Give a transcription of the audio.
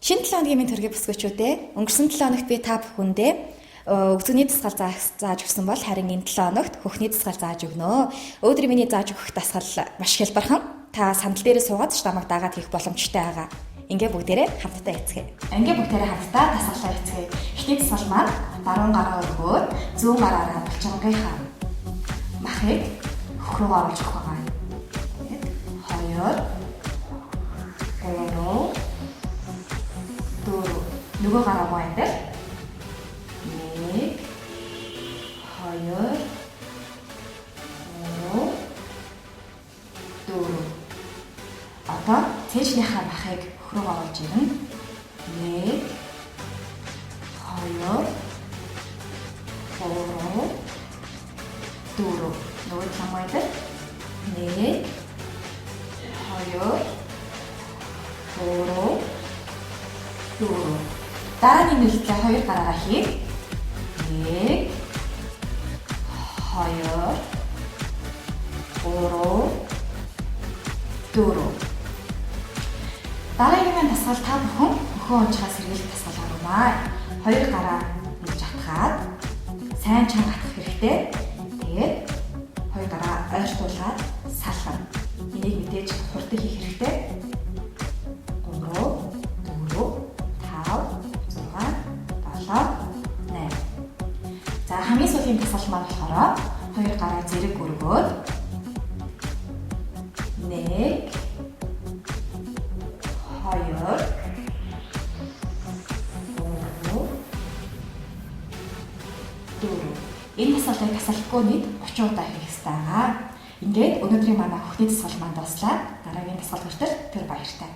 Шинэ 7 хоногийн минь төргийн бүсгүүчүүдээ өнгөрсөн 7 хоногт би та бүхэндээ өгзөгний дасгал зааж өгсөн бол харин энэ 7 хоногт хөхний дасгал зааж өгнө. Өөдрийн миний зааж өгөх дасгал маш хялбархан. Та сандал дээрээ суугаад ч намайг дагаад хийх боломжтой байгаа. Ингээ бүгдээрээ хамтдаа эцгээе. Ингээ бүгдээрээ хамтдаа дасгалаа эцгээе. Эхний дасгал маань баруун гараа өргөөд зүүн гараараа булчингийнхаа махыг хөх рүү оруулж өгөх байгаа. 2 нөгөө гараа маань дээр 1 2 3 4 одоо цээжнийхаа махыг хөрөг оруулж ирнэ 1 2 3 4 нөгөө талмай дээр 1 2 3 4 дараагийн нөлтөө 2 гараараа хий 1 2 3 4 дараагийн маань дасгал та бүхэн өхөө унчаас сэргийлэх дасгал аргамаа 2 гараа нэгж атгаад сайн чанга атгах хэрэгтэй тэгээд 2 гараа ойртуулаад салгана энийг мэдээж хурдан хийх хэрэгтэй 8. За хамгийн сүүлийн дасгал маань болохоор 2 гараа зэрэг өргөөд 1 2 энэ дасгалыг тасалбгүй нийт 30 удаа хийх хэрэгтэй байгаа. Ингээд өнөөдрийн манай хөхний дасгал маань дуслаа. Дараагийн дасгал хүртэл түр баяртай.